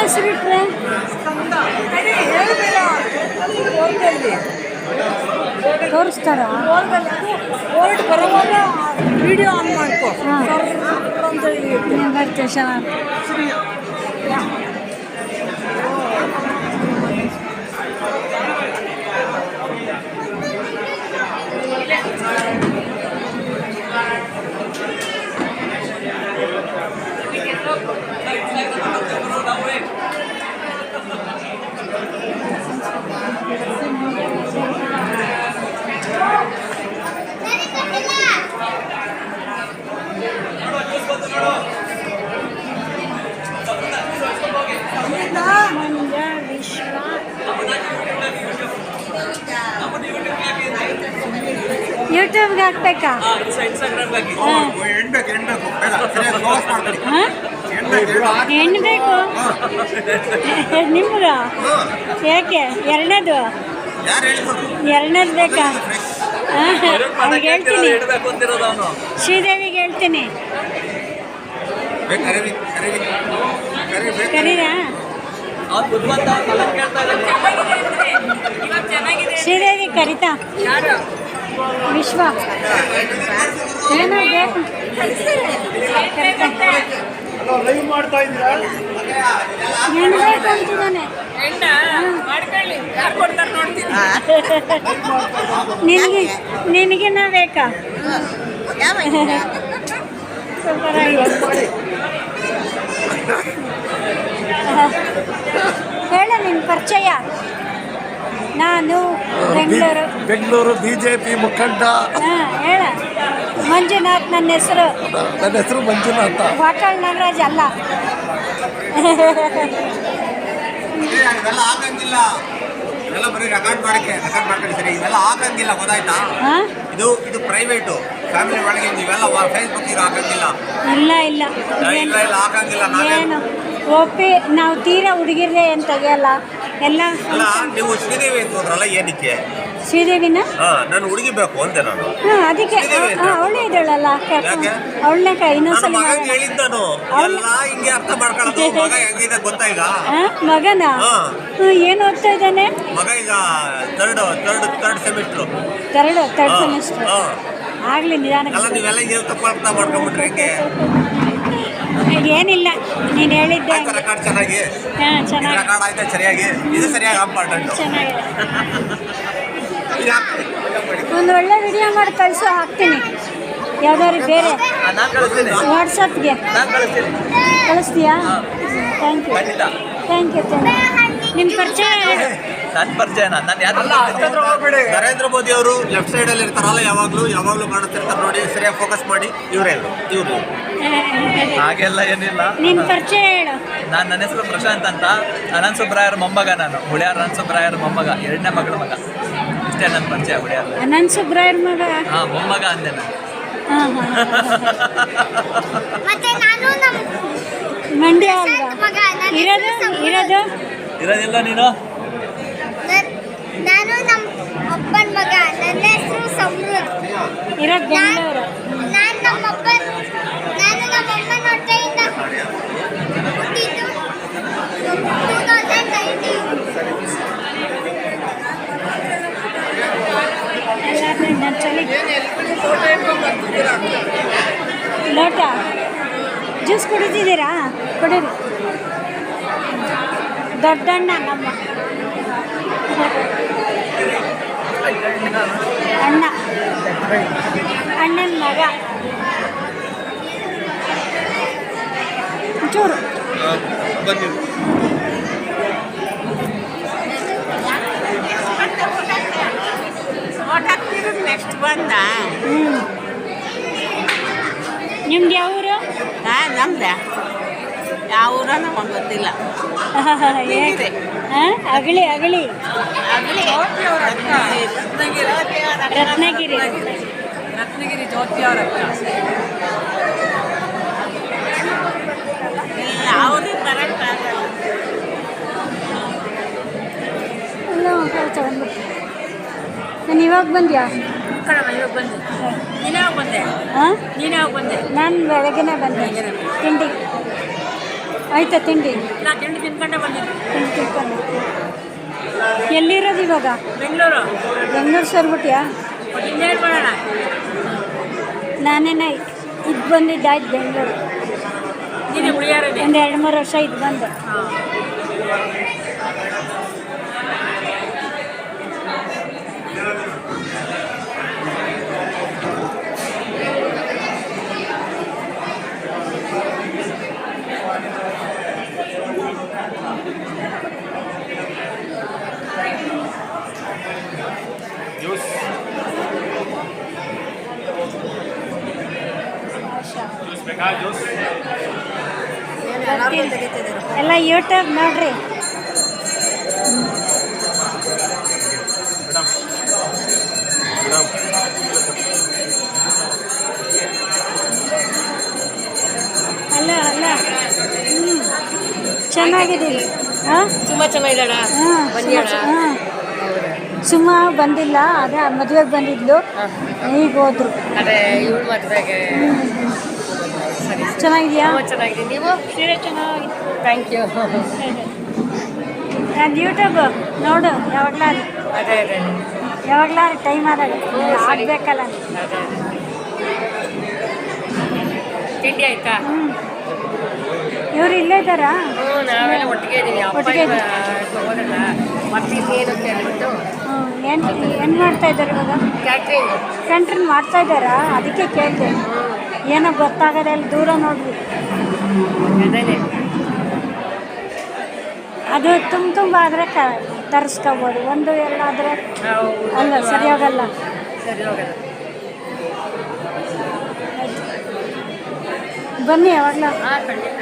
ಹೆಸರಿಟ್ರೆ ತೋರಿಸ್ತಾರ. ಓಲ್ಡ್ ಬರುವಾಗ video on ಮಾಡ್ಕೋ. ಬರ್ತೇವೆ ಚೆನ್ನಾಗಿ. ಯೂಟ್ಯೂಬ್ಗೆ ಹಾಕ್ಬೇಕಾ? ಹೆಣ್ಣು ಬೇಕು ನಿಮ್ಗ? ಯಾಕೆ ಎರಡನೇದು ಬೇಕಾ? ಅವ್ರಿಗೆ ಹೇಳ್ತೀನಿ, ಶ್ರೀದೇವಿಗೆ ಹೇಳ್ತೀನಿ. ಕರೀರಾ? ಶ್ರೀದೇವಿ ಕರಿತಾ? ವಿಶ್ವ ಏನೋ ಬೇಕು ಹೆಣ್ಣು ಬೇಕು ಅಂತಿದ್ದಾನೆ. ನಿನಗಿನ್ನ ಬೇಕಾ? ಸೂಪರ್ ಆಗಿ ಹೇಳ ನಿನ್ನ ಪರಿಚಯ. ನಾನು ಬೆಂಗಳೂರು ಬಿಜೆಪಿ ಮುಖಂಡ. ಹೇಳ. ಮಂಜುನಾಥ್ ನನ್ನ ಹೆಸರು. ಮಂಜುನಾಥ. ವಾಟಾಳ್ ನಾಗರಾಜ್ ಅಲ್ಲ. ಇದೆಲ್ಲ ಆಗಂಗಿಲ್ಲ, ಇದೆಲ್ಲ ಬರೀ ರೆಕಾರ್ಡ್ ಮಾಡ್ಕೊಳ್ಳಿ ಸರಿ. ಇದೆಲ್ಲ ಆಗಂಗಿಲ್ಲ, ಗೊತ್ತಾಯ್ತಾ? ಇದು ಪ್ರೈವೇಟು ಫ್ಯಾಮಿಲಿ ಒಳಗೆ ನೀವೆಲ್ಲ ಫೇಸ್ಬುಕ್ ಈಗ ಆಗಂಗಿಲ್ಲ. ಇಲ್ಲ ಆಗಂಗಿಲ್ಲ. ಏನು ಒಪ್ಪಿ ನಾವು ತೀರಾ ಹುಡುಗಿರ್ದೆ ಏನು ತೆಗಿಯಲ್ಲ ಎಲ್ಲ. ಅಲ್ಲ, ನೀವು ಶ್ರೀದೇವಿ ಅಂತ ಹೋದ್ರಲ್ಲ, ಏನಕ್ಕೆ ಶ್ರೀದೇವಿನ? ನಾನು ಹುಡುಗಿ ಬೇಕು ಅಂತೆ ನಾನು. ಅದಕ್ಕೆ ಅವಳೇ ಇದ್ದಾಳಲ್ಲ, ಅವಳನ್ನ ಇನ್ನೊಂದ್ಸಲ ಹೇಳಿದ್ ನಾನು. ಎಲ್ಲ ಹಿಂಗೆ ಅರ್ಥ ಮಾಡ್ಕೊಳ್ಳೋದು. ಮಗ ಹೆಂಗಿದೆ ಗೊತ್ತಾ ಈಗ? ಮಗನ ಏನು ಓದ್ತಾ ಇದ್ದಾನೆ? ಮಗ ಈಗ ಥರ್ಡ್ ಸೆಮಿಸ್ಟ್ರು. Third semester. ಆಗ್ಲಿ ನಿಧಾನ. ಅಲ್ಲ, ನೀವೆಲ್ಲ ಏನು ತಪ್ಪು ಅರ್ಥ ಮಾಡ್ಕೊಂಡ್ಬಿಟ್ರೆ ಹೆಂಗೆ? ಏನಿಲ್ಲ, ನೀನು ಹೇಳಿದ್ದೆ ರೆಕಾರ್ಡ್ ಚೆನ್ನಾಗಿ ರೆಕಾರ್ಡ್ ಆಯ್ತಾ ಸರಿಯಾಗಿ? ಇದು ಸರಿಯಾಗಿ ಇಂಪಾರ್ಟೆಂಟ್. ಚೆನ್ನಾಗಿದೆ. ಒಂದು ಒಳ್ಳೆ ವಿಡಿಯೋ ಮಾಡಿ ಕಳಿಸು, ಹಾಕ್ತೀನಿ. ಯಾವ್ದಾದ್ರು ಬೇರೆ ವಾಟ್ಸಪ್ಗೆ ಕಳಿಸ್ತೀಯಾ? Thank you. ನಿಮ್ಮ ಪರಿಚಯ? ನನ್ನ ಪರಿಚಯ ನರೇಂದ್ರ ಮೋದಿ ಅವರು ಲೆಫ್ಟ್ ಸೈಡ್ ಅಲ್ಲಿ ಇರ್ತಾರಲ್ಲ, ಯಾವಾಗ್ಲೂ ಕಾಣಿಸ್ತಿರ್ತಾರೆ ನೋಡಿ. ಸರಿಯಾಗಿ ಫೋಕಸ್ ಮಾಡಿ. ಇವರು ಹಾಗೆಲ್ಲ ಏನಿಲ್ಲ. ನಿನ್ನ ಪರಿಚಯ ಹೇಳು. ನನ್ನ ಹೆಸರು ಪ್ರಶಾಂತ್ ಅಂತ. ಅನಂತ ಸುಬ್ರಾಯರ್ ಮೊಮ್ಮಗ. ನಾನು ಹುಳಿಯಾರ್ ಅನಂತ ಸುಬ್ರಾಯರ್ ಮೊಮ್ಮಗ, 2ನೇ ಮಗಳ ಮಗ. ಇಷ್ಟೇ ನನ್ನ ಪರಿಚಯ. ಹುಳಿಯಾರ್ ಅನಂತ ಸುಬ್ರಾಯರ್ ಮಗ. ಮೊಮ್ಮಗ ಅಂದೆ ನಾನು. ಮಂಡ್ಯ ಅಲ್ವಾ ಇರೋದಿಲ್ಲ ನೀನು? ನಾನು ನಮ್ಮ ಅಪ್ಪನ ಮಗ. ನನ್ನ ಹೆಸರು ಸಮೃದ್ಧ. ಇರೋದು ಬೆಂಗಳೂರು. ನಾನು ನಮ್ಮ ಅಮ್ಮನ ಹೊಟ್ಟೆಯಿಂದ ಹುಟ್ಟಿದ್ದು 2019. ಲೋಟ ಜ್ಯೂಸ್ ಕುಡಿತಿದ್ದೀರಾ? ಕುಡೀರಿ. ದೊಡ್ಡಣ್ಣ ನಮ್ಮ ಅಣ್ಣನ ಮಗ. ಚೂರು ನೆಕ್ಸ್ಟ್ ಬಂದ. ನಿಮ್ದು ಯಾವ ಊರು? ನಮ್ದ ಯಾವ ಊರ ನಮಗೆ ಗೊತ್ತಿಲ್ಲ. ಅಗಳಿ ರತ್ನಗಿರಿ ಜ್ಯೋತಿ ಅವರ ಅವರು ಕರೆಕ್ಟ್ ಆಗಲ್ಲ. ನಾನು ಇವಾಗ ಬಂದ್ಯಾ? ಇವಾಗ ಬಂದೆ. ನೀನು ಯಾವಾಗ ಬಂದೆ? ನಾನು ಬೆಳಗ್ಗೆನೇ ಬಂದೆ ತಿಂಡಿ. ಆಯ್ತಾ ತಿಂಡಿ? ಇಲ್ಲ ತಿಂಡಿ ತಿನ್ಕೊಂಡೆ ಬಂದಿದ್ದು. ತಿಂಡಿ ತಿಳ್ಕೊಂಡು ಎಲ್ಲಿರೋದು ಇವಾಗ? ಬೆಂಗಳೂರು. ಬೆಂಗಳೂರು ಸೇರ್ಬಿಟ್ಯಾ? ಮತ್ತೆ ಇನ್ನೇನು ಮಾಡೋಣ? ನಾನೇನ ಇದು ಬಂದಿದ್ದಾಯ್ತು ಬೆಂಗಳೂರು. ನೀನು ಉಳಿಯಾರದೆ. ಒಂದು 2-3 ವರ್ಷ ಇದು ಬಂದೆ. ಎಲ್ಲ ಯೂಟ್ಯೂಬ್ ನೋಡ್ರಿ. ಅಲ್ಲ ಅಲ್ಲ ಚೆನ್ನಾಗಿದ್ದೀವಿ. ಹಾಂ ತುಂಬ ಚೆನ್ನಾಗಿದ್ದಾಳ. ಹಾಂ ಸುಮಾ ಬಂದಿಲ್ಲ, ಅದೇ ಮದುವೆಗೆ ಬಂದಿದ್ಲು, ಈಗ ಹೋದ್ರು. ಅದೇ ಇವಳು ಮದುವೆಗೆ. ಚೆನ್ನಾಗಿದೆಯಾ? ಚೆನ್ನಾಗಿದೆ. ನೀವು? ಸೀರೆ ಚೆನ್ನಾಗಿದೆ. Thank you. ನಾನು ಯೂಟ್ಯೂಬ್ ನೋಡು ಯಾವಾಗಲಾದ್ರು. ಅದೇ ಅದೇ ಯಾವಾಗಲಾದ್ರು ಟೈಮ್ ಆದಾಗ ಆಗಬೇಕಲ್ಲ. ಅದೇ ತಿಂಡಿ ಆಯ್ತಾ? ಇವ್ರು ಇಲ್ಲೇ ಇದ್ದಾರಾ? ಹ್ಞೂ ನಾವೆಲ್ಲ ಒಟ್ಟಿಗೆ ಇದ್ದೀವಿ. ಅಪ್ಪ ಒಟ್ಟಿಗೆ ಹೋಗಲ್ಲ ಮತ್ತೆ ಇನ್ನೇನು ಕೇಳ್ಬಿಟ್ಟು ಏನು ಮಾಡ್ತಾ ಇದ್ದಾರೆ ಇವಾಗ? ಕ್ಯಾಟ್ರಿಂಗ್ ಕಂಟ್ರಿನ್ ಮಾಡ್ತಾ ಇದ್ದಾರಾ? ಅದಕ್ಕೆ ಕೇಳಿದೆ. ಏನೋ ಗೊತ್ತಾಗದೆ ಅಲ್ಲಿ ದೂರ ನೋಡ್ರಿ. ಅದೇನೆ ಅದು ತುಂಬ ಆದರೆ ತರಿಸ್ಕೋಬೋದು. 1-2 ಆದರೆ ಅಲ್ಲ ಸರಿ ಹೋಗಲ್ಲ. ಸರಿ ಹೋಗಲ್ಲ. ಬನ್ನಿ ಯಾವಾಗಲ. ಹಾಂ ಖಂಡಿತ.